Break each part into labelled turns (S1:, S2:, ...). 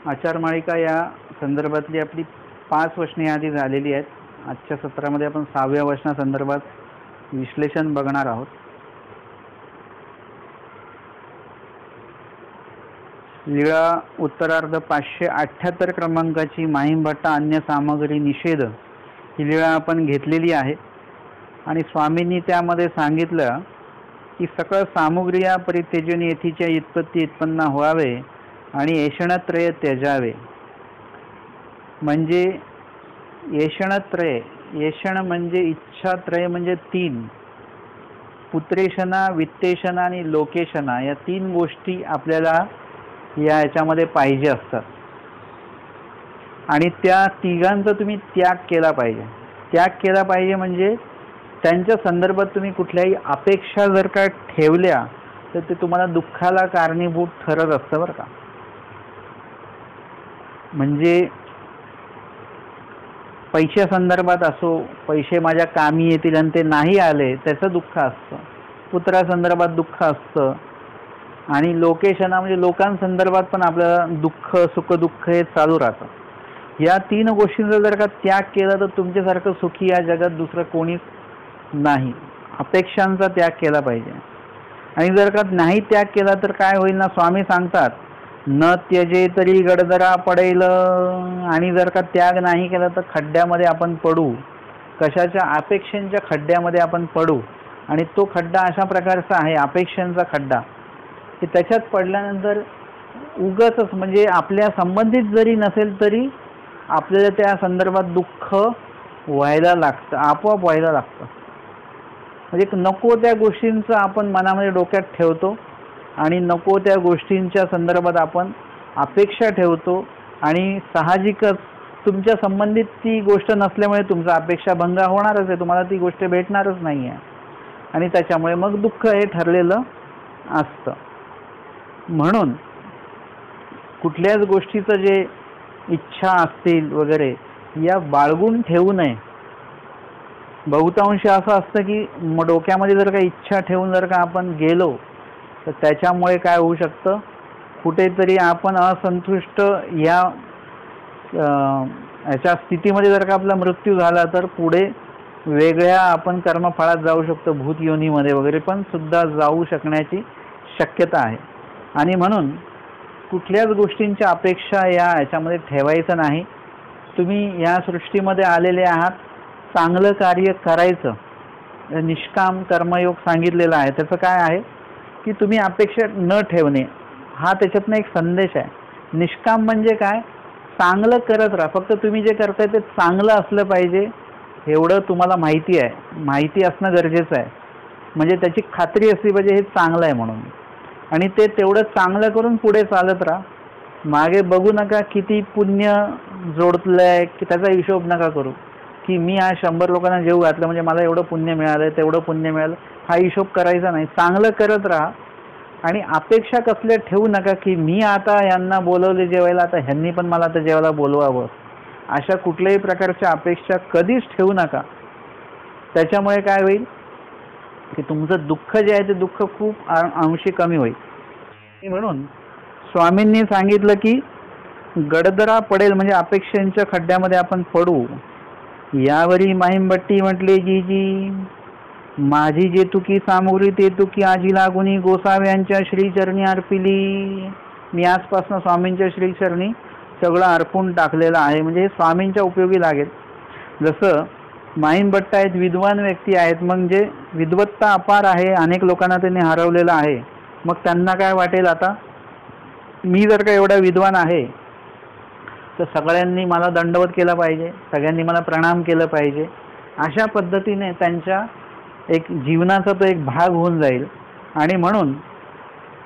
S1: आचारमाळिका या संदर्भातली आपली 5 वचने आधी झालेली आहेत. आजच्या सत्रामध्ये आपण 6व्या वचनासंदर्भात विश्लेषण बघणार आहोत. लीळा उत्तरार्ध 578 क्रमांकाची माहीमभट्ट अन्य सामग्री निषेध ही लीळा आपण घेतलेली आहे आणि स्वामींनी त्यामध्ये सांगितलं की सकळ सामुग्र्या परित्यजन येथीच्या इत्पत्ती उत्पन्न व्हावे आणि येषणत्रय त्यजावे. म्हणजे येषणत्रय, येषण म्हणजे इच्छात्रय म्हणजे 3, पुत्रेषणा, वित्तेषणा आणि लोकेषणा या 3 गोष्टी आपल्याला याच्यामध्ये पाहिजे असतात आणि त्या तिघांचा तुम्ही त्याग केला पाहिजे. त्याग केला पाहिजे म्हणजे त्यांच्या संदर्भात तुम्ही कुठल्याही अपेक्षा जर का ठेवल्या तर ते तुम्हाला दुःखाला कारणीभूत ठरत असतं बरं का. म्हणजे पैशा संदर्भात असो, पैसे माझ्या कामी येतील आणि ते नाही आले त्याचं दुःख असतं, पुत्रासंदर्भात दुःख असतं आणि लोकेशना म्हणजे लोकांसंदर्भात पण आपल्याला दुःख सुख दुःख हे चालू राहतं. या 3 गोष्टींचा जर का त्याग केला तर तुमच्यासारखं सुखी या जगात दुसरं कोणीच नाही. अपेक्षांचा त्याग केला पाहिजे आणि जर का नाही त्याग केला तर काय होईल ना, स्वामी सांगतात न त्यजे तरी गडदरा पडेल. आणि जर का त्याग नाही केला तर खड्ड्यामध्ये आपण पडू, कशाच्या अपेक्षांच्या खड्ड्यामध्ये आपण पडू. आणि तो खड्डा अशा प्रकारचा आहे अपेक्षांचा खड्डा की त्याच्यात पडल्यानंतर उगाचच म्हणजे आपल्या संबंधित जरी नसेल तरी आपल्याला त्या संदर्भात दुःख व्हायला लागतं, आपोआप व्हायला लागतं. म्हणजे नको त्या गोष्टींचं आपण मनामध्ये डोक्यात ठेवतो आणि नको त्या गोष्टींच्या संदर्भात आपण अपेक्षा ठेवतो आणि साहजिकच तुमच्या संबंधित ती गोष्ट नसल्यामुळे तुमचा अपेक्षा भंग होणारच आहे, तुम्हाला ती गोष्ट भेटणारच नाही आहे आणि त्याच्यामुळे मग दुःख हे ठरलेलं असतं. म्हणून कुठल्याच गोष्टीचं जे इच्छा असतील वगैरे या बाळगून ठेवू नये. बहुतांश असं असतं की डोक्यामध्ये जर का इच्छा ठेवून जर का आपण गेलो तर त्याच्यामुळे काय होऊ शकतं, कुठेतरी आपण असंतुष्ट याच्या स्थितीमध्ये जर का आपला मृत्यू झाला तर पुढे वेगळ्या आपण कर्मफळात जाऊ शकतो, भूत योनीमध्ये वगैरे पण सुद्धा जाऊ शकण्याची शक्यता आहे. आणि म्हणून कुठल्याच गोष्टींच्या अपेक्षा याच्यामध्ये ठेवायचं नाही. तुम्ही या सृष्टीमध्ये आलेले आहात चांगलं कार्य करायचं. निष्काम कर्मयोग सांगितलेला आहे. त्याचं काय आहे की तुम्ही अपेक्षा न ठेवणे हा त्याच्यातनं एक संदेश आहे. निष्काम म्हणजे काय, चांगलं करत राहा. फक्त तुम्ही जे करताय ते चांगलं असलं पाहिजे एवढं तुम्हाला माहिती आहे, माहिती असणं गरजेचं आहे. म्हणजे त्याची खात्री असली पाहिजे हे चांगलं आहे म्हणून आणि ते तेवढं चांगलं करून पुढे चालत राहा. मागे बघू नका किती पुण्य जोडलंय की त्याचा हिशोब नका करू की मी आज 100 लोकांना जेवू घातलं म्हणजे मला एवढं पुण्य मिळालं तेवढं पुण्य मिळालं, हा हिशोब करायचा नाही. चांगलं करत राहा आणि अपेक्षा कसल्या ठेवू नका की मी आता यांना बोलवले जेवायला, आता ह्यांनी पण मला आता जेवायला बोलवावं. अशा कुठल्याही प्रकारच्या अपेक्षा कधीच ठेवू नका. त्याच्यामुळे काय होईल की तुमचं दुःख जे आहे ते दुःख खूप अंशी कमी होईल. म्हणून स्वामींनी सांगितलं की गडदरा पडेल म्हणजे अपेक्षांच्या खड्ड्यामध्ये आपण पडू. यावरी माहीमभट्टी म्हटले जी जी माझी जे तुकी सामुग्री ते तुकी आजी लागुनी गोसाव्यांच्या श्रीचरणी अर्पिली. मी आजपासून स्वामींच्या श्रीचरणी सगळं अर्पून टाकलेलं आहे. म्हणजे हे स्वामींच्या उपयोगी लागेल. जसं माहीमभट्ट आहेत, विद्वान व्यक्ती आहेत, म्हणजे विद्वत्ता अपार आहे, अनेक लोकांना त्यांनी हरवलेलं आहे. मग त्यांना काय वाटेल आता मी जर का एवढा विद्वान आहे तर सगळ्यांनी मला दंडवत केला पाहिजे, सगळ्यांनी मला प्रणाम केलं पाहिजे. अशा पद्धतीने त्यांच्या एक जीवनाचा तो एक भाग होऊन जाईल. आणि म्हणून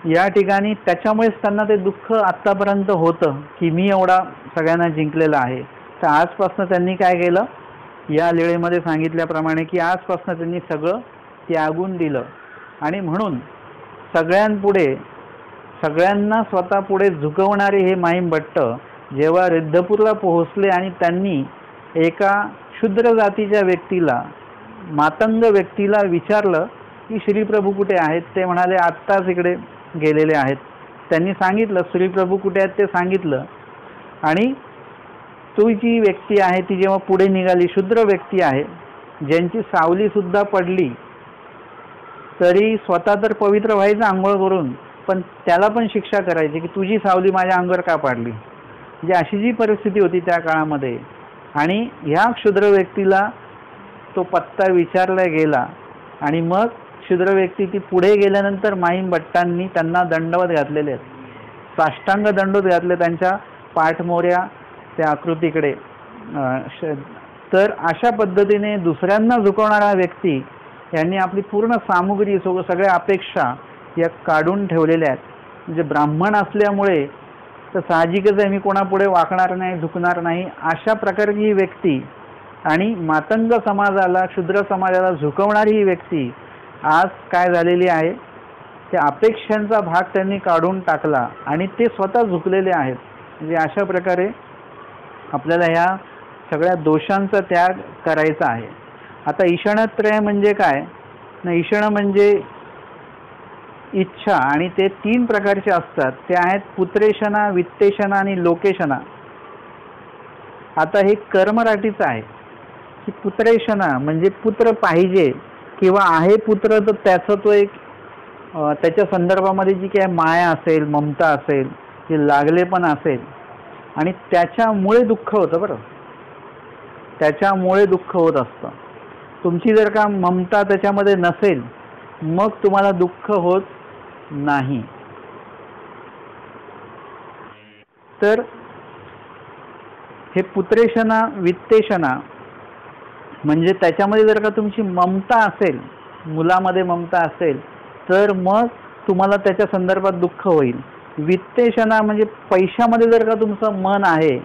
S1: या ठिकाणी त्याच्यामुळेच त्यांना ते दुःख आत्तापर्यंत होतं की मी एवढा सगळ्यांना जिंकलेला आहे. तर आजपासून त्यांनी काय केलं, या लीळेमध्ये सांगितल्याप्रमाणे की आजपासून त्यांनी सगळं त्यागून दिलं. आणि म्हणून सगळ्यांपुढे सगळ्यांना स्वतः पुढे झुकवणारे हे माहीमभट्ट जेव्हा रिद्धपूरला पोहोचले आणि त्यांनी एका क्षुद्र जातीच्या व्यक्तीला, मातंग व्यक्तीला विचारलं की श्रीप्रभू कुठे आहेत. ते म्हणाले आत्ताच इकडे गेलेले आहेत. त्यांनी सांगितलं श्रीप्रभू कुठे आहेत ते सांगितलं आणि तो जी व्यक्ती आहे ती जेव्हा पुढे निघाली, शूद्र व्यक्ती आहे ज्यांची सावली सुद्धा पडली तरी स्वतः तर पवित्र व्हायचं आंघोळ करून, पण त्याला पण शिक्षा करायची की तुझी सावली माझ्या अंगावर का पाडली. म्हणजे अशी जी परिस्थिती होती त्या काळामध्ये. आणि ह्या क्षुद्र व्यक्तीला तो पत्ता विचारला गेला आणि मग क्षुद्र व्यक्ती ती पुढे गेल्यानंतर माहीम भट्टांनी त्यांना दंडवत घातलेले आहेत, साष्टांग दंडवत घातले त्यांच्या पाठमोऱ्या त्या आकृतीकडे. तर अशा पद्धतीने दुसऱ्यांना झुकवणारा व्यक्ती यांनी आपली पूर्ण सामुग्री सगळ्या अपेक्षा या काढून ठेवलेल्या आहेत. म्हणजे ब्राह्मण असल्यामुळे तर साहजिकच आहे मी कोणापुढे वाकणार नाही, झुकणार नाही, अशा प्रकारची ही व्यक्ती आणि मातंग समाजाला, क्षुद्र समाजाला झुकवणारी ही व्यक्ती आज काय झालेली आहे, त्या अपेक्षांचा भाग त्यांनी काढून टाकला आणि ते स्वतः झुकलेले आहेत. म्हणजे अशा प्रकारे आपल्याला ह्या सगळ्या दोषांचा त्याग करायचा आहे. आता ईषणत्रय म्हणजे काय ना, ईषण म्हणजे इच्छा आणि ते 3 प्रकारचे असतात. ते आहेत पुत्रेशना, वित्तेशना आणि लोकेशना. आता हे कर्मराटीचं आहे की पुत्रेशना म्हणजे पुत्र पाहिजे किंवा आहे पुत्र, तर त्याचं तो एक त्याच्या संदर्भामध्ये जी काय माया असेल, ममता असेल, जे लागले पण असेल आणि त्याच्यामुळे दुःख होतं. बरं, त्याच्यामुळे दुःख होत असतं. तुमची जर का ममता त्याच्यामध्ये नसेल मग तुम्हाला दुःख होत नाही. तर हे पुत्रेशना, वित्तेशना म्हणजे त्याच्यामध्ये जर का तुमची ममता असेल, मुलामध्ये ममता असेल, तर मग तुम्हाला त्याच्या संदर्भात दुःख होईल. वित्तेशना म्हणजे पैशामध्ये जर का तुमचं मन आहे,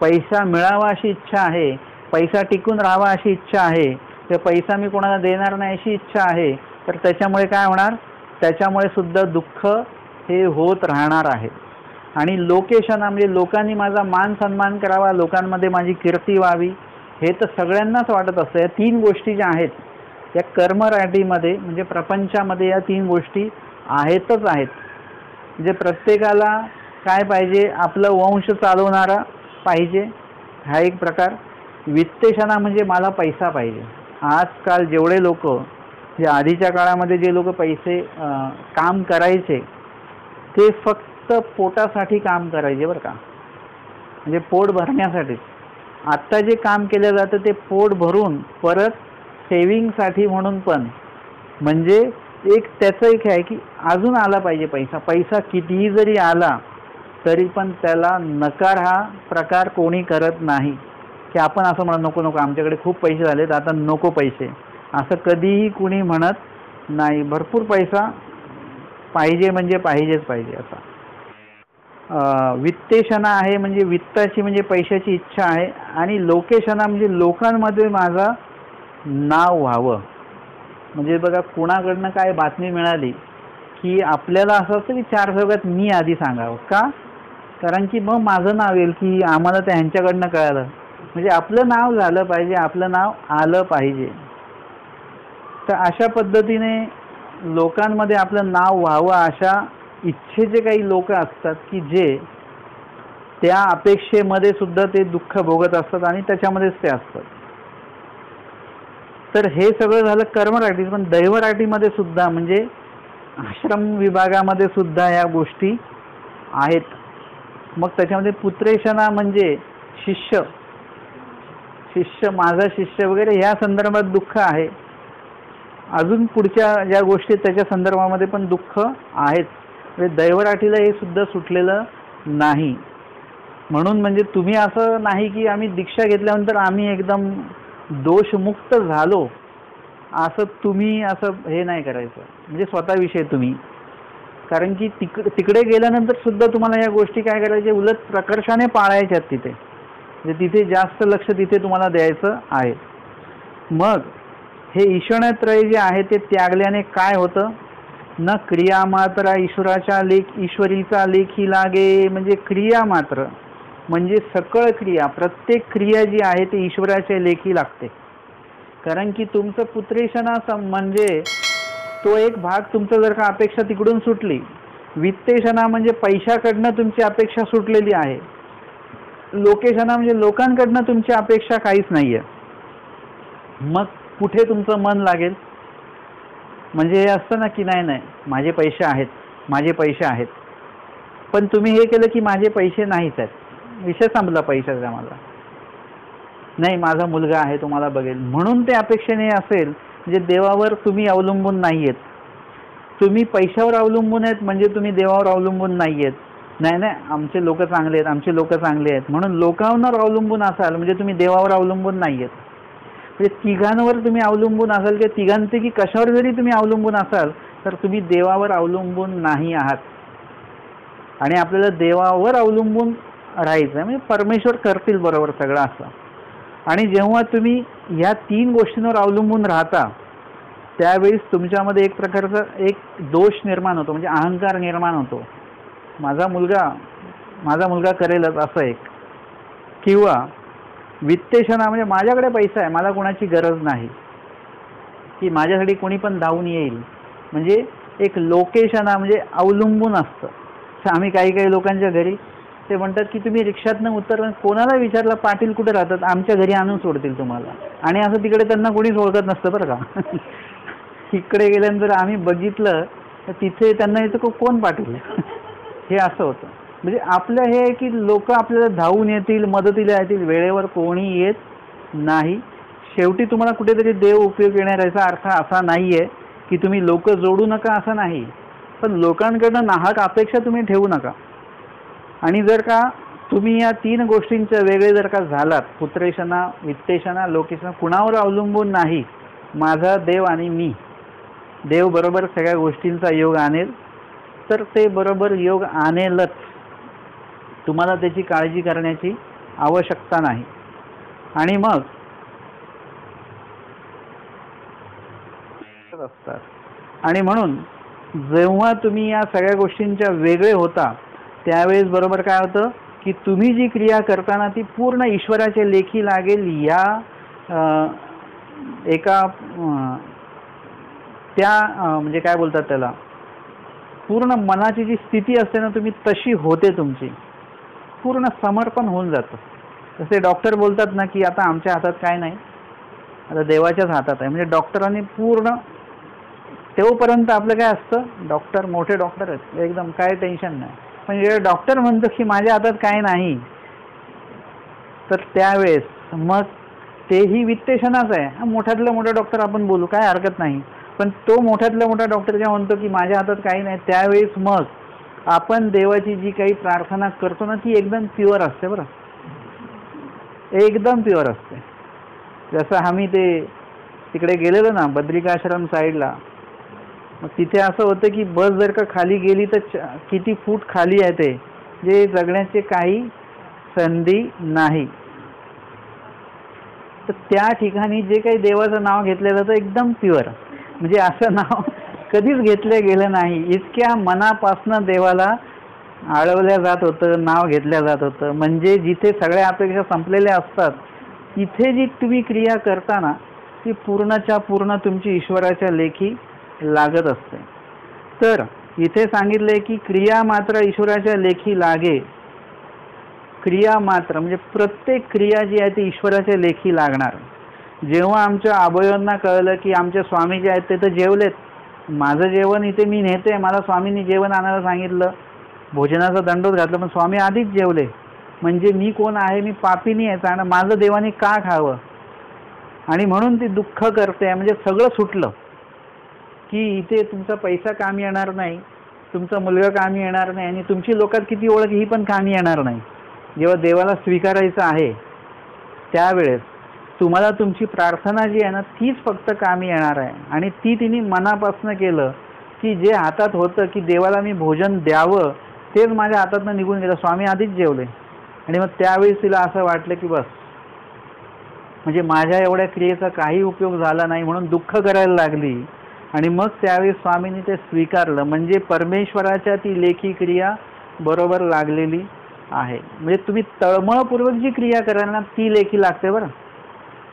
S1: पैसा मिळावा अशी इच्छा आहे, पैसा टिकून राहावा अशी इच्छा आहे, तर पैसा मी कोणाला देणार नाही अशी इच्छा आहे, तर त्याच्यामुळे काय होणार, त्याच्यामुळे सुद्धा दुःख हे होत राहणार आहे. आणि लोकेशना म्हणजे लोकांनी माझा मान सन्मान करावा, लोकांमध्ये माझी कीर्ती व्हावी, हे तर सगळ्यांनाच वाटत असतं. या 3 गोष्टी ज्या आहेत या कर्मराटीमध्ये म्हणजे प्रपंचामध्ये या 3 गोष्टी आहेतच आहेत. म्हणजे प्रत्येकाला काय पाहिजे, आपलं वंश चालवणारा पाहिजे, हा एक प्रकार. वित्तेशना म्हणजे मला पैसा पाहिजे. आजकाल जेवढे लोक, जे आधीच्या काळामध्ये जे लोक पैसे काम करायचे ते फक्त पोटासाठी काम करायचे बरं का, म्हणजे पोट भरण्यासाठी. आत्ता जे काम केलं जातं ते पोट भरून परत सेविंगसाठी म्हणून पण, म्हणजे एक त्याचं एक आहे की अजून आला पाहिजे पैसा. पैसा कितीही जरी आला तरी पण त्याला नकार हा प्रकार कोणी करत नाही, की आपण असं म्हणा नको नको आमच्याकडे खूप पैसे झालेत आता नको पैसे, असं कधीही कुणी म्हणत नाही. भरपूर पैसा पाहिजे म्हणजे पाहिजेच पाहिजे असा. वित्तेशना आहे म्हणजे वित्ताची म्हणजे पैशाची इच्छा आहे. आणि लोकेशना म्हणजे लोकांमध्ये माझा नाव व्हावं. म्हणजे बघा कुणाकडनं काय बातमी मिळाली की आपल्याला असं असतं की 4 चौघात मी आधी सांगावं का, कारण की मग माझं नाव येईल की आम्हाला त्या ह्यांच्याकडनं कळालं. म्हणजे आपलं नाव झालं पाहिजे, आपलं नाव आलं पाहिजे. तर अशा पद्धतीने लोकांमध्ये आपलं नाव व्हावं अशा इच्छेचे काही लोक असतात की जे त्या अपेक्षेमध्ये सुद्धा ते दुःख भोगत असतात आणि त्याच्यामध्येच ते असतात. तर हे सगळं झालं कर्मराटी. पण दैवराटीमध्ये सुद्धा म्हणजे आश्रम विभागामध्ये सुद्धा या गोष्टी आहेत. मग त्याच्यामध्ये पुत्रेशना म्हणजे शिष्य, माझा शिष्य वगैरे ह्या संदर्भात दुःख आहे. अजून पुढच्या ज्या गोष्टी त्याच्या संदर्भामध्ये पण दुःख आहेच. म्हणजे दैवराटीला हे सुद्धा सुटलेलं नाही. म्हणून म्हणजे तुम्ही असं नाही की आम्ही दीक्षा घेतल्यानंतर आम्ही एकदम दोषमुक्त झालो असं तुम्ही असं हे नाही करायचं. म्हणजे स्वतःविषयी तुम्ही, कारण की तिकडे गेल्यानंतर सुद्धा तुम्हाला या गोष्टी काय करायच्या, उलट प्रकर्षाने पाळायच्यात तिथे. म्हणजे तिथे जास्त लक्ष तिथे तुम्हाला द्यायचं आहे. मग हे ईषणत्रय जे आहे ते त्यागल्याने काय होतं न, क्रिया मात्र ईश्वराच्या ईश्वरीचा लेखी लागे. म्हणजे क्रिया मात्र म्हणजे सकळ क्रिया, प्रत्येक क्रिया जी आहे ती ईश्वराच्या लेखी लागते. कारण की तुमचं पुत्रेशना म्हणजे तो एक भाग तुमचं जर का अपेक्षा तिकडून सुटली, वित्तेशना म्हणजे पैशाकडनं तुमची अपेक्षा सुटलेली आहे, लोकेशना म्हणजे लोकांकडनं तुमची अपेक्षा काहीच नाहीये, मग कुठे तुमचं मन लागेल? म्हणजे हे असतं ना की नाही माझे पैसे आहेत, माझे पैसे आहेत, पण तुम्ही हे केलं की माझे पैसे नाहीच आहेत, विषय संपला पैशाचा. मला नाही, माझा मुलगा आहे तो मला बघेल, म्हणून ते अपेक्षेने असेल. म्हणजे देवावर तुम्ही अवलंबून नाहीयेत, तुम्ही पैशावर अवलंबून आहेत, म्हणजे तुम्ही देवावर अवलंबून नाहीयेत. नाही आमचे लोक चांगले आहेत, आमचे लोक चांगले आहेत म्हणून लोकांवर अवलंबून असाल म्हणजे तुम्ही देवावर अवलंबून नाहीयेत. म्हणजे तिघांवर तुम्ही अवलंबून असाल किंवा तिघांपैकी कशावर जरी तुम्ही अवलंबून असाल तर तुम्ही देवावर अवलंबून नाही आहात. आणि आपल्याला देवावर अवलंबून राहायचं आहे, म्हणजे परमेश्वर करतील बरोबर सगळं असं. आणि जेव्हा तुम्ही ह्या 3 गोष्टींवर अवलंबून राहता त्यावेळेस तुमच्यामध्ये एक प्रकारचा एक दोष निर्माण होतो, म्हणजे अहंकार निर्माण होतो. माझा मुलगा करेलच असं एक, किंवा वित्तेषणा म्हणजे माझ्याकडे पैसा आहे, मला कोणाची गरज नाही, की माझ्यासाठी कोणी पण धावून येईल. म्हणजे एक लोकेशना म्हणजे अवलंबून असतं. आम्ही काही लोकांच्या घरी ते म्हणतात की तुम्ही रिक्षातनं उतरलं, कोणाला विचारलं पाटील कुठे राहतात, आमच्या घरी आणून सोडतील तुम्हाला. आणि असं तिकडे त्यांना कोणीच ओळखत नसतं बरं का. इकडे गेल्यानंतर आम्ही बघितलं तर तिथे त्यांना येतं कोण पाटील. हे असं होतं. म्हणजे आपलं हे की लोक आपल्याला धावून येतील, मदतीला येतील, वेळेवर कोणी येत नाही. शेवटी तुम्हाला कुठेतरी देव उपयोग येणार, याचा अर्थ असा नाहीये की तुम्ही लोक जोडू नका असं नाही, पण लोकांकडनं नाहक अपेक्षा तुम्ही ठेवू नका. आणि जर का तुम्ही या 3 गोष्टींच्या वेगळे जर का झालात, पुत्रेषणा, वित्तेषणा, लोकेशना, कुणावर अवलंबून नाही, माझा देव आणि मी, देव बरोबर सगळ्या गोष्टींचा योग आणेल, तर ते बरोबर योग आणेलच. तुम्हाला त्याची काळजी करण्याची आवश्यकता नाही. आणि मग असतात. आणि म्हणून जेव्हा तुम्ही या सगळ्या गोष्टींच्या वेगळे होता त्यावेळेस बरोबर काय होतं की तुम्ही जी क्रिया करताना ती पूर्ण ईश्वराच्या लेखी लागेल, या एका त्या म्हणजे काय बोलतात त्याला, पूर्ण मनाची जी स्थिती असते ना तुम्ही तशी होते, तुमची पूर्ण समर्पण होऊन जातं. जसे डॉक्टर बोलतात ना की आता आमच्या हातात काय नाही, आता देवाच्याच हातात आहे. म्हणजे डॉक्टरांनी पूर्ण तेवपर्यंत आपलं काय असतं, डॉक्टर मोठे डॉक्टर आहेत एकदम काय टेन्शन नाही, पण जेव्हा डॉक्टर म्हणतो की माझ्या हातात काय नाही, तर त्यावेळेस मग तेही वित्तेषणाच आहे. मोठ्यातला मोठा डॉक्टर आपण बोलू काय हरकत नाही, पण तो मोठ्यातला मोठा डॉक्टर जेव्हा म्हणतो की माझ्या हातात काही नाही, त्यावेळेस मग आपण देवाची जी काही प्रार्थना करतो ना ती एकदम प्युअर असते बरं, एकदम प्युअर असते. जसं आम्ही ते तिकडे गेलेलो ना बद्रिकाश्रम साईडला, मग तिथे असं होतं की बस जर का खाली गेली तर किती फूट खाली आहे ते, जे जगण्याचे काही संधी नाही. तर त्या ठिकाणी जे काही देवाचं नाव घेतलं जातं एकदम प्युअर, म्हणजे असं नाव कधीच घेतलं गेलं नाही, इतक्या मनापासनं देवाला आळवल्या जात होतं, नाव घेतल्या जात होतं. म्हणजे जिथे सगळ्या अपेक्षा संपलेल्या असतात तिथे जी तुम्ही क्रिया करताना ती पूर्णच्या पूर्ण तुमची ईश्वराच्या लेखी लागत असते. तर इथे सांगितले की क्रिया मात्र ईश्वराच्या लेखी लागे. क्रिया मात्र म्हणजे प्रत्येक क्रिया जी आहे ती ईश्वराच्या लेखी लागणार. जेव्हा आमच्या अभयांना कळलं की आमचे स्वामी जे आहेत ते तर जेवलेत, माझं जेवण इथे मी नेते, मला स्वामींनी जेवण आणायला सांगितलं, भोजनाचा दंडोत घातलं, पण स्वामी आधीच जेवले, म्हणजे मी कोण आहे, मी पापीनी आहे, आणि माझं देवाने का खावं. आणि म्हणून ती दुःख करते. म्हणजे सगळं सुटलं की इथे तुमचा पैसा कामी येणार नाही, तुमचा मुलगा कामी येणार नाही, आणि तुमची लोकात किती ओळख ही पण कामी येणार नाही. जेव्हा देवाला स्वीकारायचं आहे त्यावेळेस तुम्हाला तुमची प्रार्थना जी आहे ना तीच फक्त कामी येणार आहे. आणि ती तिने मनापासून केलं की जे हातात होतं की देवाला मी भोजन द्यावं तेच माझ्या हातातनं निघून गेलं, स्वामी आधीच जेवले. आणि मग त्यावेळेस तिला असं वाटलं की बस, म्हणजे माझ्या एवढ्या क्रियेचा काही उपयोग झाला नाही, म्हणून दुःख करायला लागली. आणि मग त्यावेळेस स्वामींनी ते स्वीकारलं. म्हणजे परमेश्वराच्या ती लेखी क्रिया बरोबर लागलेली आहे. म्हणजे तुम्ही तळमळपूर्वक जी क्रिया कराल ना ती लेखी लागते बरं.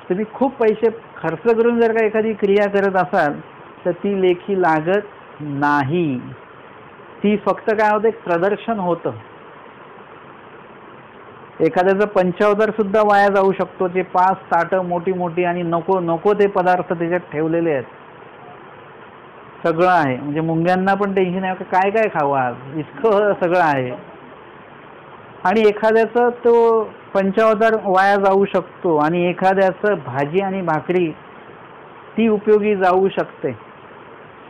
S1: तुम्ही खूप पैसे खर्च करून जर का एखादी क्रिया करत असाल तर ती लेखी लागत नाही. ती फक्त काय होतं, एक प्रदर्शन होतं. एखाद्याचा पंचावतार सुद्धा वाया जाऊ शकतो. ते 5 ताटं मोठी मोठी आणि नको नको ते पदार्थ त्याच्यात ठेवलेले आहेत. सगळं आहे, म्हणजे मुंग्यांना पण टेन्शन आहे काय काय खावं आज, इतकं सगळं आहे. आणि एखाद्याचं तो पंचावतार वाया जाऊ शकतो आणि एखाद्याचं भाजी आणि भाकरी ती उपयोगी जाऊ शकते,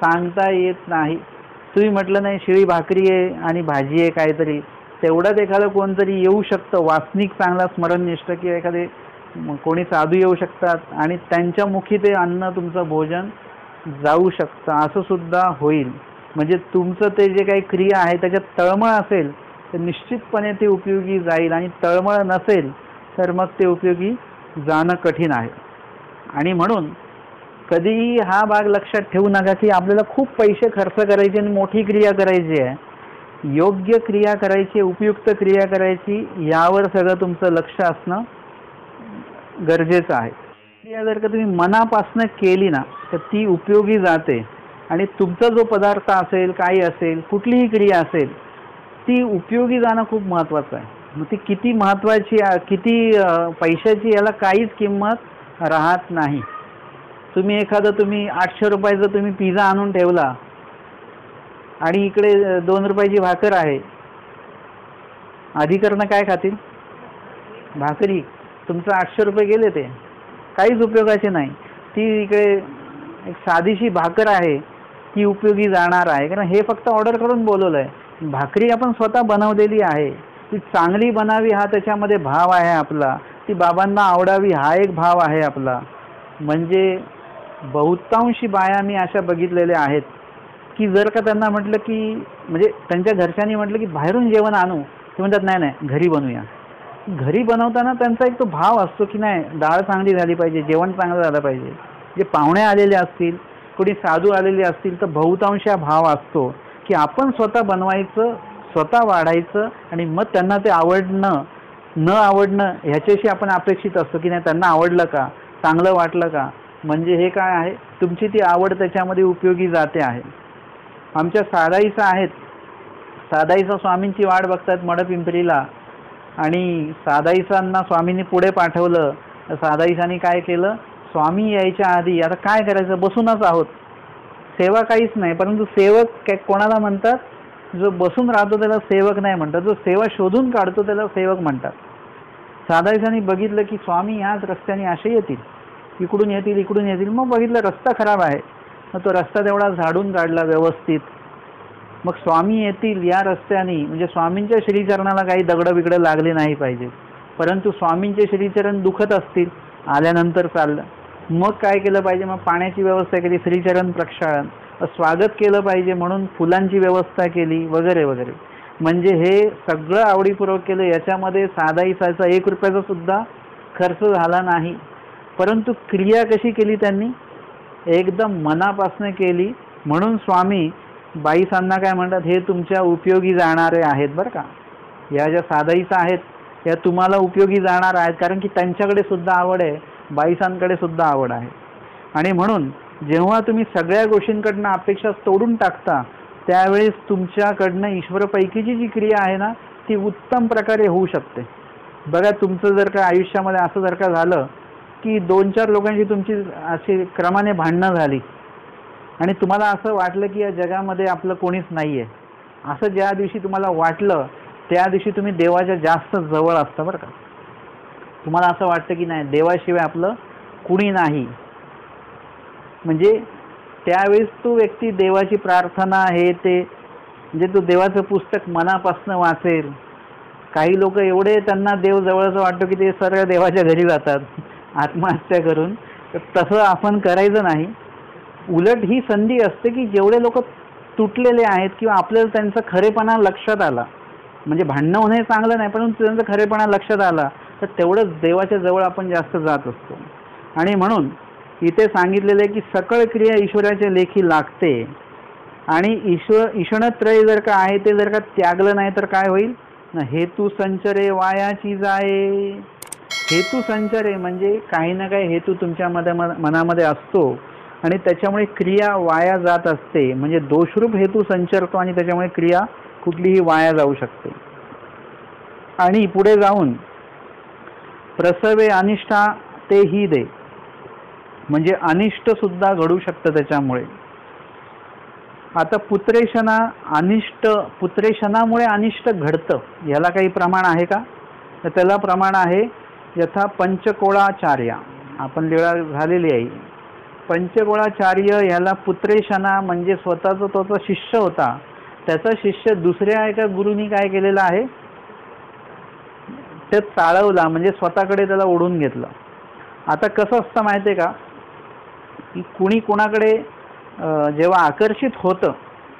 S1: सांगता येत नाही. तुम्ही म्हटलं नाही शिळी भाकरी आहे आणि भाजी आहे काहीतरी, तेवढ्यात एखादं कोणतरी येऊ शकतं वासनिक चांगला स्मरणनिष्ठ, किंवा एखादे कोणी साधू येऊ शकतात आणि त्यांच्या मुखी ते अन्न तुमचं भोजन जाऊ शकतं, असं सुद्धा होईल. म्हणजे तुमचं ते जे काही क्रिया आहे त्याच्यात तळमळ असेल तर निश्चितपणे ते उपयोगी जाईल, आणि तळमळ नसेल तर मग ते उपयोगी जाणं कठीण आहे. आणि म्हणून कधीही हा भाग लक्षात ठेवू नका की आपल्याला खूप पैसे खर्च करायचे आणि मोठी क्रिया करायची आहे. योग्य क्रिया करायची, उपयुक्त क्रिया करायची, यावर सगळं तुमचं लक्ष असणं गरजेचं आहे. क्रिया जर का तुम्ही मनापासून केली ना तर ती उपयोगी जाते, आणि तुमचा जो पदार्थ असेल, काही असेल, कुठलीही क्रिया असेल, ती उपयोगी जाणं खूप महत्त्वाचं आहे. मग ती किती महत्त्वाची, किती पैशाची, याला काहीच किंमत राहत नाही. तुम्ही 800 रुपयाचा तुम्ही पिझ्झा आणून ठेवला आणि इकडे 2 रुपयाची भाकर आहे, अधिकरण काय खातील? भाकरी. तुमचं 800 रुपये गेले, ते काहीच उपयोगाचे नाही. ती इकडे एक साधीशी भाकर आहे, ती उपयोगी जाणार आहे, कारण हे फक्त ऑर्डर करून बोलवलं आहे. भाकरी आपण स्वतः बनवलेली आहे, ती चांगली बनावी हा त्याच्यामध्ये भाव आहे आपला, ती बाबांना आवडावी हा एक भाव आहे आपला. म्हणजे बहुतांशी बाया मी अशा बघितलेल्या आहेत की जर का त्यांना म्हटलं की, म्हणजे त्यांच्या घरच्यांनी म्हटलं की बाहेरून जेवण आणू, ते म्हणतात नाही नाही घरी बनवूया. घरी बनवताना त्यांचा एक तो भाव असतो की नाही, डाळ चांगली झाली पाहिजे, जेवण चांगलं झालं पाहिजे. जे पाहुणे आलेले असतील, कोणी साधू आलेले असतील, तर बहुतांश हा भाव असतो की आपण स्वतः बनवायचं, स्वतः वाढायचं, आणि मग त्यांना ते आवडणं न आवडणं ह्याच्याशी आपण अपेक्षित असतो की नाही त्यांना आवडलं का, चांगलं वाटलं का. म्हणजे हे काय आहे, तुमची ती आवड त्याच्यामध्ये उपयोगी जाते आहे. आमच्या सादाईचा आहेत, सादाईचा स्वामींची वाट बघतात मडपिंपरीला, आणि सादाईसांना स्वामींनी पुढे पाठवलं. सादाईसांनी काय केलं, स्वामी यायच्या आधी आता काय करायचं, बसूनच आहोत, सेवा काहीच नाही. परंतु सेवक कोणाला म्हणतात, जो बसून राहतो त्याला सेवक नाही म्हणतात, जो सेवा शोधून काढतो त्याला सेवक म्हणतात. सादाईसांनी बघितलं की स्वामी ह्याच रस्त्याने असे येतील, इकडून येतील, इकडून येतील. मग बघितलं रस्ता खराब आहे, मग तो रस्ता तेवढा झाडून काढला व्यवस्थित. मग स्वामी येतील या रस्त्याने, म्हणजे स्वामींच्या श्रीचरणाला काही दगडं बिगडं लागले नाही पाहिजे. परंतु स्वामींचे श्रीचरण दुखत असतील, आल्यानंतर चाललं, मग काय केलं पाहिजे, मग पाण्याची व्यवस्था केली, श्रीचरण प्रक्षाळन, स्वागत केलं पाहिजे म्हणून फुलांची व्यवस्था केली, वगैरे वगैरे. म्हणजे हे सगळं आवडीपूर्वक केलं. याच्यामध्ये साधाईसाचा 1 रुपयाचा सुद्धा खर्च झाला नाही. परंतु क्रिया कशी केली त्यांनी, एकदम मनापासून केली. म्हणून स्वामी बाईसांना काय म्हणतात, हे तुमच्या उपयोगी जाणारे आहेत बरं का. या ज्या साधाईचा आहेत या तुम्हाला उपयोगी जाणार आहेत, कारण की त्यांच्याकडे सुद्धा आवड आहे, बाईसांकडे सुद्धा आवड आहे. आणि म्हणून जेव्हा तुम्ही सगळ्या गोष्टींकडनं अपेक्षा तोडून टाकता, त्यावेळेस तुमच्याकडनं ईश्वरपैकीची जी क्रिया आहे ना ती उत्तम प्रकारे होऊ शकते. बघा, तुमचं जर का आयुष्यामध्ये असं जर का झालं की 2-4 लोकांची तुमची अशी क्रमाने भांडणं झाली, आणि तुम्हाला असं वाटलं की या जगामध्ये आपलं कोणीच नाही आहे, असं ज्या दिवशी तुम्हाला वाटलं त्या दिवशी तुम्ही देवाच्या जास्त जवळ असता बरं का. तुम्हाला असं वाटतं की नाही, देवाशिवाय आपलं कुणी नाही. म्हणजे त्यावेळेस तो व्यक्ती देवाची प्रार्थना हे ते, म्हणजे तो देवाचं पुस्तक मनापासून वाचेल. काही लोक एवढे त्यांना देव जवळचं वाटतो की ते सर्व देवाच्या घरी जातात आत्महत्या करून. तर तसं आपण करायचं नाही. उलट ही संधी असते की जेवढे लोक तुटलेले आहेत किंवा आपल्याला त्यांचा खरेपणा लक्षात आला, म्हणजे भांडणं होणे चांगलं नाही, परंतु त्यांचा खरेपणा लक्षात आला तर तेवढंच देवाच्या जवळ आपण जास्त जात असतो. आणि म्हणून इथे सांगितलेलं आहे की सकळ क्रिया ईश्वराच्या लेखी लागते. आणि ईशणत्रय जर का आहे ते जर का त्यागलं नाही तर काय होईल ना, हेतू संचरे वायाची जाये. हेतू संचरे म्हणजे काही ना काही हेतू तुमच्या मनामध्ये असतो आणि त्याच्यामुळे क्रिया वाया जात असते. म्हणजे दोषरूप हेतू संचरतो आणि त्याच्यामुळे क्रिया कुठलीही वाया जाऊ शकते. आणि पुढे जाऊन प्रसवे अनिष्टा तेही दे, म्हणजे अनिष्ट सुद्धा घडू शकतं त्याच्यामुळे. आता पुत्रेशना, अनिष्ट, पुत्रेशनामुळे अनिष्ट घडतं, याला काही प्रमाण आहे का? तर त्याला प्रमाण आहे यथा पंचकोळाचार्य, आपण लीळा झालेली आहे. पंचकोळाचार्य ह्याला पुत्रेशना म्हणजे स्वतःचा तो शिष्य होता, त्याचा शिष्य दुसऱ्या एका गुरुनी काय केलेलं आहे, ते चाळवला, म्हणजे स्वतःकडे त्याला ओढून घेतलं. आता कसं असतं माहिती आहे का, की कुणी कोणाकडे जेव्हा आकर्षित होतं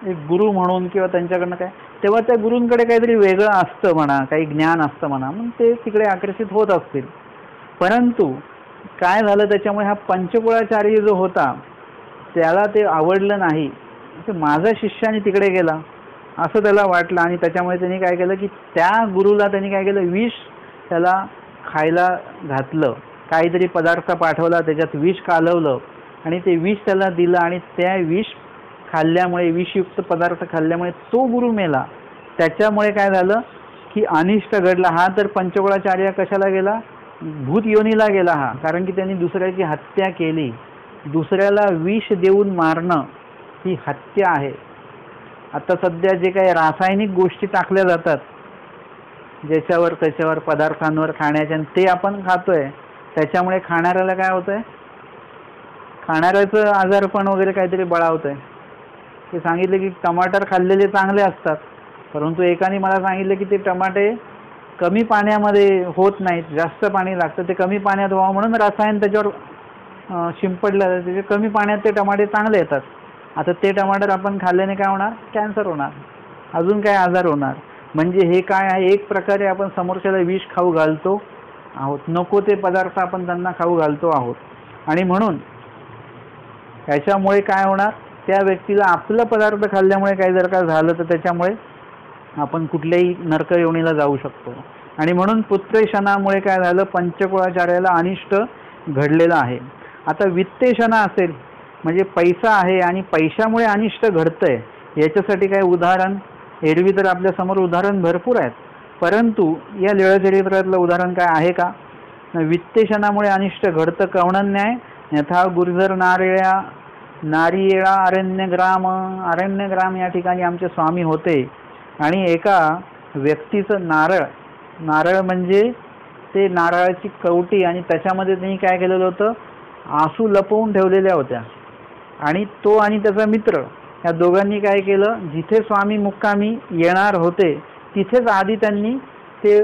S1: एक गुरु म्हणून किंवा त्यांच्याकडनं काय, तेव्हा त्या गुरूंकडे काहीतरी वेगळं असतं म्हणा, काही ज्ञान असतं म्हणा, मग ते तिकडे आकर्षित होत असतील. परंतु काय झालं त्याच्यामुळे, हा पंचकुळाचार्य जो होता त्याला ते आवडलं नाही, माझा शिष्याने तिकडे गेला असं त्याला वाटलं. आणि त्याच्यामुळे त्यांनी काय केलं की त्या गुरुला त्यांनी काय केलं, विष त्याला खायला घातलं, काहीतरी पदार्थ पाठवला, त्याच्यात विष कालवलं आणि ते विष त्याला दिलं. आणि त्या विष खाल्ल्यामुळे, विषयुक्त पदार्थ खाल्ल्यामुळे तो गुरु मेला. त्याच्यामुळे काय झालं की अनिष्ट घडला. हा तर पंचकुळाचार्य कशाला गेला, भूत योनीला गेला हा, कारण की त्यांनी दुसऱ्याची हत्या केली. दुसऱ्याला विष देऊन मारणं ही हत्या आहे. आता सध्या जे काही रासायनिक गोष्टी टाकल्या जातात ज्याच्यावर त्याच्यावर पदार्थांवर खाण्याच्या, ते आपण खातोय, त्याच्यामुळे खाणाऱ्याला काय होतंय, खाणाऱ्याचं आजारपण वगैरे काहीतरी बळावतंय. ते सांगितलं की टमाटर खाल्लेले चांगले असतात, परंतु एकाने मला सांगितलं की ते टमाटे कमी पाण्यामध्ये होत नाहीत, जास्त पाणी लागतं, ते कमी पाण्यात व्हावं म्हणून रसायन त्याच्यावर शिंपडलं जातं, त्याच्या कमी पाण्यात ते टमाटे चांगले येतात. आता ते टमाटर आपण खाल्ल्याने काय होणार, कॅन्सर होणार, अजून काय आजार होणार. म्हणजे हे काय आहे, एक प्रकारे आपण समोरच्याला विष खाऊ घालतो आहोत, नको ते पदार्थ आपण त्यांना खाऊ घालतो आहोत. आणि म्हणून त्याच्यामुळे काय होणार, त्या व्यक्तीला आपला पदार्थ खाल्ल्यामुळे काही जर का झालं तर त्याच्यामुळे आपण कुठल्याही नरक योनीला जाऊ शकतो. आणि म्हणून पुत्रेशनामुळे काय झालं, पंचकुळाचार्याला अनिष्ट घडलेलं आहे. आता वित्तेशना असेल म्हणजे पैसा आहे आणि पैशामुळे अनिष्ट घडतंय, याच्यासाठी काय उदाहरण, एरवी तर आपल्या समोर उदाहरण भरपूर आहेत, परंतु या लीळाचरित्रातलं उदाहरण काय आहे का, वित्तेशनामुळे अनिष्ट घडतं. कवणन्याय यथा गुर्जर नारियेळा अरण्यग्राम. अरण्यग्राम या ठिकाणी आमचे स्वामी होते आणि एका व्यक्तीचं नारळ म्हणजे ते नारळाची कवटी, आणि त्याच्यामध्ये त्यांनी काय केलेलं होतं, आसू लपवून ठेवलेल्या होत्या. आणि तो आणि त्याचा मित्र या दोघांनी काय केलं, जिथे स्वामी मुक्कामी येणार होते तिथेच आधी त्यांनी ते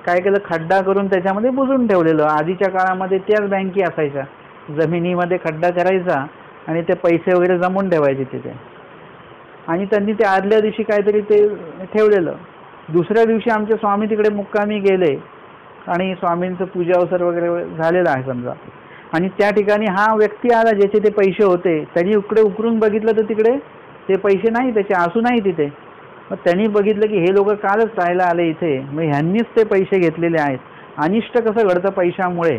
S1: काय केलं, खड्डा करून त्याच्यामध्ये बुजून ठेवलेलं. आधीच्या काळामध्ये त्याच बँकी असायच्या, जमिनीमध्ये खड्डा करायचा आणि ते पैसे वगैरे जमवून ठेवायचे तिथे. आणि त्यांनी ते आदल्या दिवशी काहीतरी ते ठेवलेलं. दुसऱ्या दिवशी आमचे स्वामी तिकडे मुक्कामी गेले आणि स्वामींचं पूजा अवसर वगैरे झालेला आहे समजा, आणि त्या ठिकाणी हा व्यक्ती आला ज्याचे ते पैसे होते. त्यांनी इकडे उकरून बघितलं तर तिकडे ते पैसे नाही, त्याचे आसू नाही तिथे. मग त्यांनी बघितलं की हे लोक कालच राहायला आले इथे, मग ह्यांनीच ते पैसे घेतलेले आहेत, अनिष्ट कसं घडतं पैशामुळे.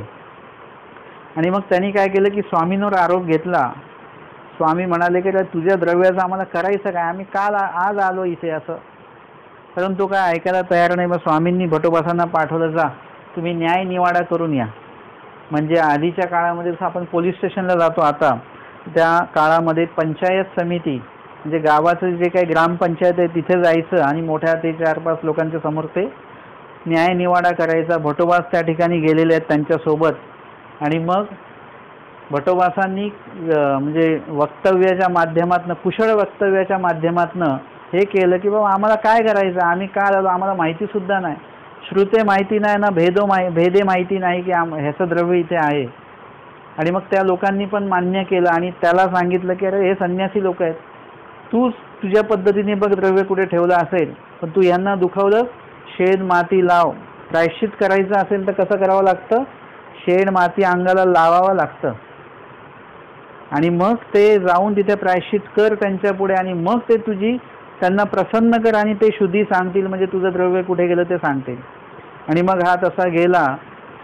S1: आणि मग त्यांनी काय केलं की स्वामींवर आरोप घेतला. स्वामी म्हणाले की तुझ्या द्रव्याचं आम्हाला करायचं काय, आम्ही काल आज आलो इथे असं. परंतु काय ऐकायला तयार नाही. मग स्वामींनी भटोबासांना पाठवलं, जा तुम्ही न्याय निवाडा करून या. म्हणजे आधीच्या काळामध्ये जसं आपण पोलीस स्टेशनला जातो आता, त्या काळामध्ये पंचायत समिती म्हणजे गावाचं जे काही ग्रामपंचायत आहे तिथे जायचं आणि मोठ्या ते 4-5 लोकांच्या समोर ते न्याय निवाडा करायचा. भटोबास त्या ठिकाणी गेलेले आहेत त्यांच्यासोबत. आणि मग भटोबासांनी म्हणजे वक्तव्याच्या माध्यमातून, कुशळ वक्तव्याच्या माध्यमातून हे केलं की बाबा आम्हाला काय करायचं, आम्ही काय आलो, आम्हाला माहितीसुद्धा नाही, श्रुते माहिती नाही ना भेदे माहिती नाही की ह्याचं द्रव्य इथे आहे. आणि मग त्या लोकांनी पण मान्य केलं आणि त्याला सांगितलं की अरे हे संन्यासी लोक आहेत, तूच तुझ्या पद्धतीने बघ द्रव्य कुठे ठेवलं असेल, पण तू यांना दुखावलं, शेण माती लाव. प्रायश्चित करायचं असेल तर कसं करावं लागतं, शेण माती अंगाला लावावं लागतं. आणि मग ते जाऊन तिथे प्रायश्चित कर त्यांच्या पुढे, आणि मग ते तुझी त्यांना प्रसन्न कर आणि ते शुद्धी सांगतील, म्हणजे तुझं द्रव्य कुठे गेलं ते सांगतील. आणि मग हा तसा गेला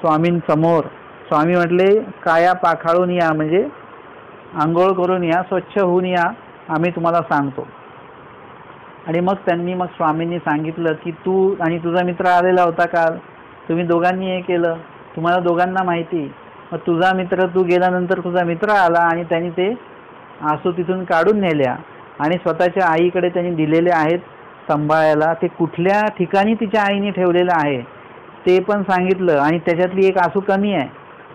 S1: स्वामींसमोर. स्वामी म्हटले काया पाखाळून या, म्हणजे आंघोळ करून या, स्वच्छ होऊन या, आम्ही तुम्हाला सांगतो. आणि मग त्यांनी मग स्वामींनी सांगितलं की तू आणि तुझा मित्र आलेला होता काल, तुम्ही दोघांनी हे केलं, तुम्हाला दोघांना माहिती. मग तुझा मित्र, तू गेल्यानंतर तुझा मित्र आला आणि त्यांनी ते आसू तिथून काढून नेल्या आणि स्वतःच्या आईकडे त्यांनी दिलेले आहेत सांभाळायला. ते कुठल्या ठिकाणी तिच्या आईने ठेवलेलं आहे ते पण सांगितलं आणि त्याच्यातली एक आसू कमी आहे,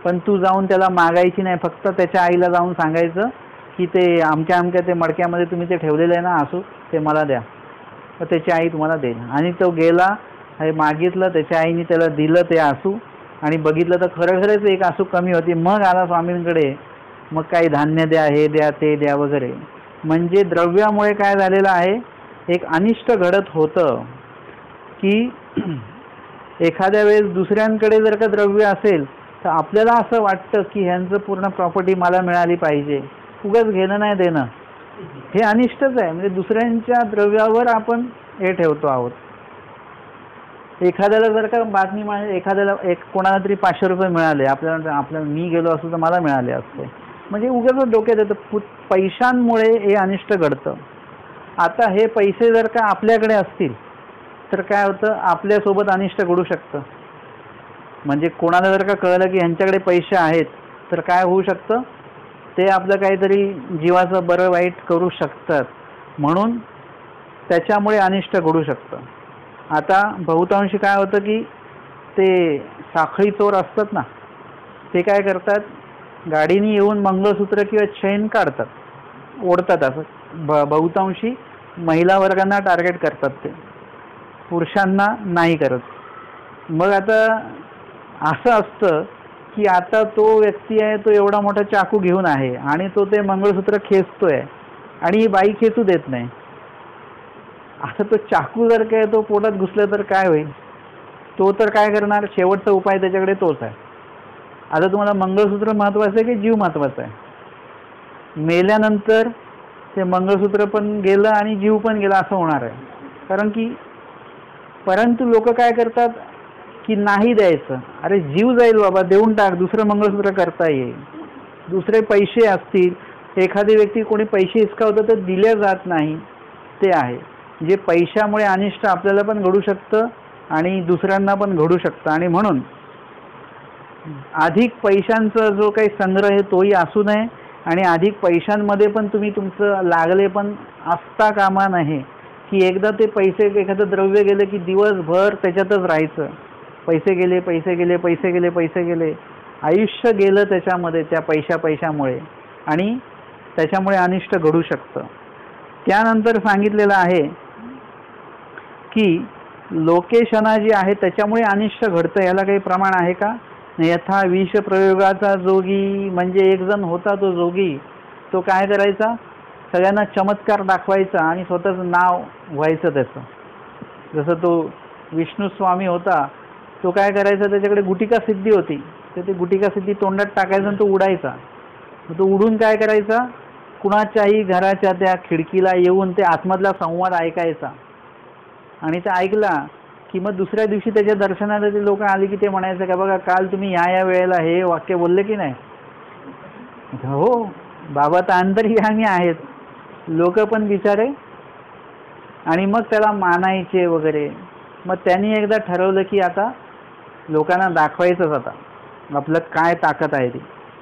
S1: पण तू जाऊन त्याला मागायची नाही, फक्त त्याच्या आईला जाऊन सांगायचं की ते आमच्या आमच्या ते मडक्यामध्ये तुम्ही ते ठेवलेलं आहे ना आसू, ते मला द्या. तर त्याची आई तुम्हाला देईल. आणि तो गेला, हे मागितलं, त्याच्या आईने त्याला दिलं ते आसू आणि बघितलं तर खरंच एक आसू कमी होती. मग आला स्वामींकडे, मग काही धान्य द्या, हे द्या, ते द्या वगैरे. म्हणजे द्रव्यामुळे काय झालेलं आहे, एक अनिष्ट घडत होतं की एखाद्या वेळेस दुसऱ्यांकडे जर का द्रव्य असेल तर आपल्याला असं वाटतं की ह्यांचं पूर्ण प्रॉपर्टी मला मिळाली पाहिजे, उगाच घेणं नाही देणं, हे अनिष्टच आहे. म्हणजे दुसऱ्यांच्या द्रव्यावर आपण हे ठेवतो आहोत. एखाद्याला जर का बातमी म्हणजे एखाद्याला कोणाला तरी 500 रुपये मिळाले, आपल्याला मी गेलो असतो तर मला मिळाले असते, म्हणजे उगाच डोक्यात येतं. पैशांमुळे हे अनिष्ट घडतं. आता हे पैसे जर का आपल्याकडे असतील तर काय होतं, आपल्यासोबत अनिष्ट घडू शकतं. म्हणजे कोणाला जर का कळलं की ह्यांच्याकडे पैसे आहेत तर काय होऊ शकतं, ते आपलं काहीतरी जीवाचं बरं वाईट करू शकतात, म्हणून त्याच्यामुळे अनिष्ट घडू शकतं. आता बहुतांशी काय होतं की ते साखळी चोर असतात ना, ते काय करतात, गाडीने येऊन मंगळसूत्र किंवा चैन काढतात, ओढतात. असं बहुतांशी महिला वर्गांना टार्गेट करतात, ते पुरुषांना नाही करत. मग आता असं असतं की आता तो व्यक्ती आहे, तो एवढा मोठा चाकू घेऊन आहे आणि तो ते मंगळसूत्र खेचतोय आणि ही बाई खेचू देत नाही. आता तो चाकू जर काय तो पोटात घुसला तर काय होईल, तो तर काय करणार, शेवटचा उपाय त्याच्याकडे तोच आहे. आता तुम्हाला मंगळसूत्र महत्वाचं आहे की जीव महत्वाचा आहे? मेल्यानंतर ते मंगळसूत्र पण गेलं आणि जीव पण गेला असं होणार आहे. कारण की परंतु लोक काय करतात की नाही द्यायचं, अरे जीव जाईल बाबा, देऊन टाक, दुसरं मंगळसूत्र करता येईल. दुसरे पैसे असतील, एखादी व्यक्ती कोणी पैसे हिसकावतं तर दिल्या जात नाही, ते आहे. जे पैशामुळे अनिष्ट आपल्याला पण घडू शकतं आणि दुसऱ्यांना पण घडू शकतं. आणि म्हणून अधिक पैशांचा जो काही संग्रह आहे तोही असू नये आणि अधिक पैशांमध्ये पण तुम्ही तुमचं लागले पण असता कामा नये की एकदा ते पैसे, एखादं द्रव्य गेले की दिवसभर त्याच्यातच राहायचं. पैसे गेले, पैसे गेले, पैसे गेले, पैसे गेले, आयुष्य गेलं त्याच्यामध्ये, त्या पैशामुळे, आणि त्याच्यामुळे अनिष्ट घडू शकतं. त्यानंतर सांगितलेलं आहे की लोकेशना जी आहे त्याच्यामुळे अनिष्ट घडतं. याला काही प्रमाण आहे का? यथा विष प्रयोगाचा जोगी, म्हणजे एक जण होता तो जोगी, तो काय करायचा, सगळ्यांना चमत्कार दाखवायचा आणि स्वतःचं नाव व्हायचं त्याचं. जसं तो विष्णू स्वामी होता, तो काय करायचा, त्याच्याकडे गुटिका सिद्धी होती, तर ते गुटिका सिद्धी तोंडात टाकायचा आणि तो उडायचा. तो उडून काय करायचा, कुणाच्याही घराच्या त्या खिडकीला येऊन ते आतमधला संवाद ऐकायचा आणि ते ऐकला की मग दुसऱ्या दिवशी त्याच्या दर्शनाला ते लोक आली की ते म्हणायचं का बघा काल तुम्ही या वेळेला हे वाक्य बोलले की नाही. हो बाबा तर अंतर्यामी आहेत, लोक पण बिचारे. आणि मग त्याला मानायचे वगैरे. मग त्यांनी एकदा ठरवलं की आता लोकांना दाखवायचंच आता आपलं काय ताकद आहे ती.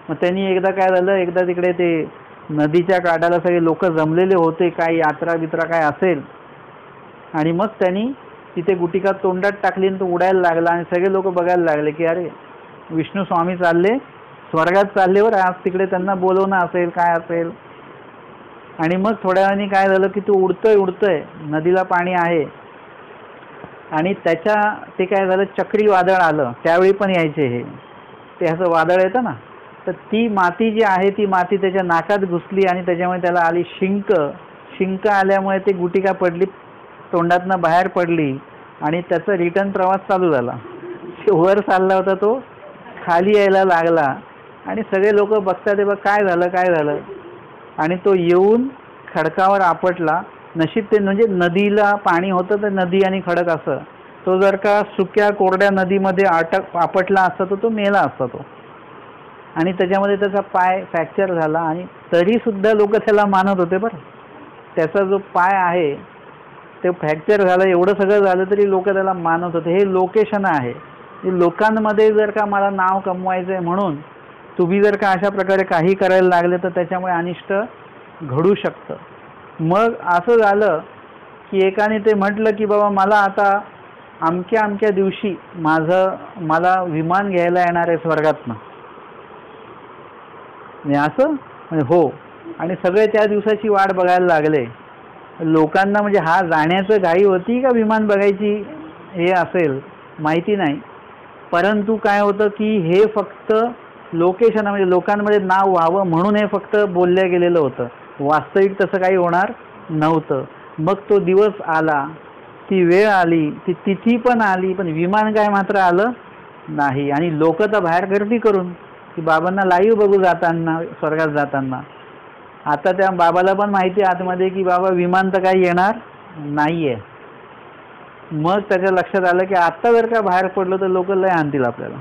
S1: मग त्यांनी एकदा काय झालं, एकदा तिकडे ते नदीच्या काठाला सगळे लोक जमलेले होते, काय यात्रा बित्रा काय असेल, आणि मग त्यांनी तिथे गुटिका तोंडात टाकली आणि तो उडायला लागला आणि सगळे लोक बघायला लागले की अरे विष्णू स्वामी चालले स्वर्गात चाललेवर, आज तिकडे त्यांना बोलवणं असेल काय असेल. आणि मग थोड्या वेळाने काय झालं की तो उडतोय, नदीला पाणी आहे आणि ते काय झालं, चक्रीवादळ आलं. त्यावेळी पण यायचे हे, ते असं वादळ येतं ना, तर ती माती जी आहे ती माती त्याच्या नाकात घुसली आणि त्याच्यामुळे त्याला आली शिंक आल्यामुळे ती गुटिका पडली, तोंडातनं बाहेर पडली आणि त्याचा रिटर्न प्रवास चालू झाला. वर चालला होता तो, खाली यायला लागला आणि सगळे लोक बघतात ते बघ काय झालं. आणि तो येऊन खडकावर आपटला. नशीब ते म्हणजे नदीला पाणी होतं तर नदी आणि खडक असं, तो जर का सुक्या कोरड्या नदीमध्ये आपटला असता तर तो मेला असता तो. आणि त्याच्यामध्ये त्याचा पाय फ्रॅक्चर झाला आणि तरी सुद्धा लोक त्याला मानत होते. बरं त्याचा जो पाय आहे ते फ्रॅक्चर झालं, एवढं सगळं झालं तरी लोक त्याला मानत होते. हे लोकेशन आहे. लोकांमध्ये जर का मला नाव कमवायचं आहे म्हणून तुम्ही जर का अशा प्रकारे काही करायला लागले तर त्याच्यामुळे अनिष्ट घडू शकतं. मग असं झालं की एकाने ते म्हटलं की बाबा मला आता अमक्या अमक्या दिवशी मला विमान घ्यायला येणार आहे स्वर्गातनं. असं म्हणजे हो, आणि सगळे त्या दिवसाची वाट बघायला लागले. लोकांना म्हणजे हा जाण्याचं घाई होती का विमान बघायची हे असेल माहिती नाही, परंतु काय होतं की हे फक्त लोकेशन म्हणजे लोकांमध्ये नाव व्हावं म्हणून हे फक्त बोलल्या गेलेलं होतं. वास्तविक तसं काही होणार नव्हतं. मग तो दिवस आला, ती वेळ आली, ती तिथी पण आली, पण विमान काय मात्र आलं नाही. आणि लोक तर बाहेर गर्दी करून की बाबांना लाईव्ह बघू जाताना स्वर्गात जाताना. आता त्या बाबाला पण माहिती आतमध्ये की बाबा विमान तर काही येणार नाहीये. मग त्याच्या लक्षात आलं की आता जर का बाहेर पडलं तर लोक लय आणतील आपल्याला.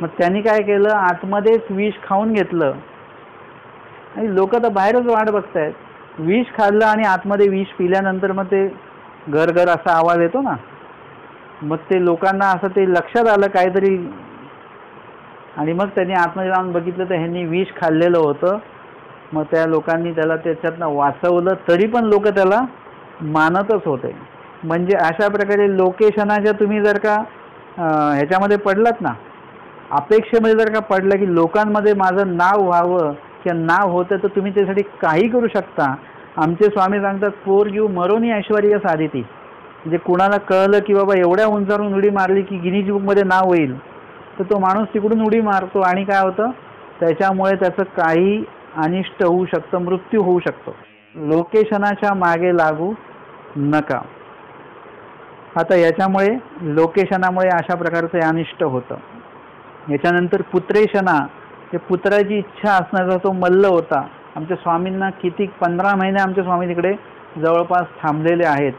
S1: मग त्यांनी काय केलं, आतमध्येच विष खाऊन घेतलं. आणि लोक तर बाहेरच वाट बघतायत. विष खाल्लं आणि आतमध्ये विष पिल्यानंतर मग ते घर घर असा आवाज येतो ना, मग ते लोकांना असं ते लक्षात आलं काहीतरी. आणि मग त्यांनी आतमध्ये जाऊन बघितलं तर ह्यांनी विष खाल्लेलं होतं. मग त्या लोकांनी त्याला त्याच्यातनं वाचवलं, तरी पण लोक त्याला मानतच होते. म्हणजे अशा प्रकारे लोकेशनाच्या तुम्ही जर का ह्याच्यामध्ये पडलात ना, अपेक्षेमध्ये जर का पडलं की लोकांमध्ये माझं नाव व्हावं किंवा नाव होतं, तर तुम्ही त्यासाठी काही करू शकता. आमचे स्वामी सांगतात पोर घेऊ मरोनी ऐश्वर्य साधिती. म्हणजे कुणाला कळलं की बाबा एवढ्या उंचावरून उडी मारली की गिनीज बुकमध्ये नाव होईल, तर तो माणूस तिकडून उडी मारतो आणि काय होतं त्याच्यामुळे त्याचं काही अनिष्ट होऊ शकतं, मृत्यू होऊ शकतो. लोकेशनाच्या मागे लागू नका. आता याच्यामुळे लोकेशनामुळे अशा प्रकारचे अनिष्ट होतं. याच्यानंतर पुत्रेशना, ते पुत्राची इच्छा असण्याचा तो मल्ल होता. आमच्या स्वामींना किती 15 महिने आमचे स्वामी तिकडे जवळपास थांबलेले आहेत.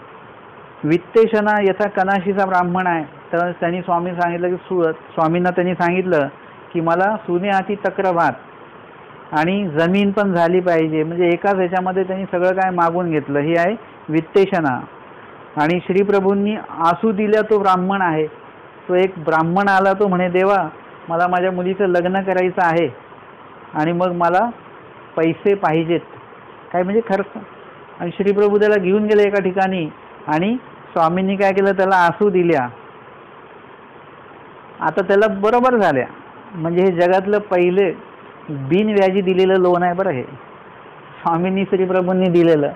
S1: वित्तेशना यथा कनाशीचा ब्राह्मण आहे, तर त्यांनी स्वामी सांगितलं की स्वामींना त्यांनी सांगितलं की मला सुने हाती तक्रभात आणि जमीन पण झाली पाहिजे. म्हणजे एकाच ह्याच्यामध्ये त्यांनी सगळं काय मागून घेतलं. ही आहे वित्तेशना. आणि श्रीप्रभूंनी आसू दिल्या तो ब्राह्मण आहे. तो एक ब्राह्मण आला, तो म्हणे देवा मला माझ्या मुलीचं लग्न करायचं आहे आणि मग मला पैसे पाहिजेत, काय म्हणजे खर्च. आणि श्रीप्रभू त्याला घेऊन गेले एका ठिकाणी आणि स्वामींनी काय केलं, त्याला आसू दिल्या. आता त्याला बरोबर झाल्या. म्हणजे हे जगातलं पहिले बिनव्याजी दिलेलं लोन आहे बरं हे, स्वामींनी श्रीप्रभूंनी दिलेलं.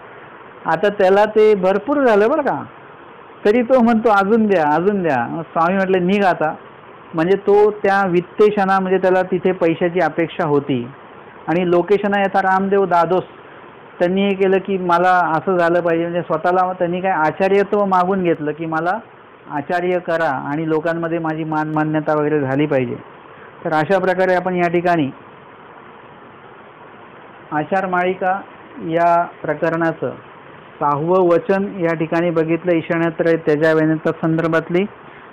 S1: आता त्याला ते भरपूर झालं बरं का, तरी तो म्हणतो अजून द्या अजून द्या. स्वामी म्हटले निघ आता. म्हणजे तो त्या वित्तेशना म्हणजे त्याला तिथे पैशाची अपेक्षा होती. आणि लोकेशना यथा रामदेव दादोस, त्यांनी हे केलं की मला असं झालं पाहिजे. म्हणजे स्वतःला त्यांनी काय आचार्यत्व मागून घेतलं की मला आचार्य करा आणि लोकांमध्ये माझी मान्यता वगैरे झाली पाहिजे. तर अशा प्रकारे आपण या ठिकाणी आचार माळिका या प्रकरणाचं 6वं वचन या ठिकाणी बघितलं. ईशान्यत्र त्याच्या संदर्भातली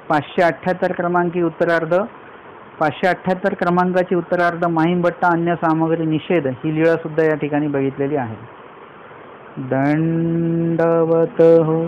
S1: 578 क्रमांकी उत्तरार्ध, 578 क्रमांकाची उत्तरार्ध महिमभट्ट अन्य सामग्री निषेध ही लीळा सुद्धा या ठिकाणी बघितलेली आहे. दंडवत हो.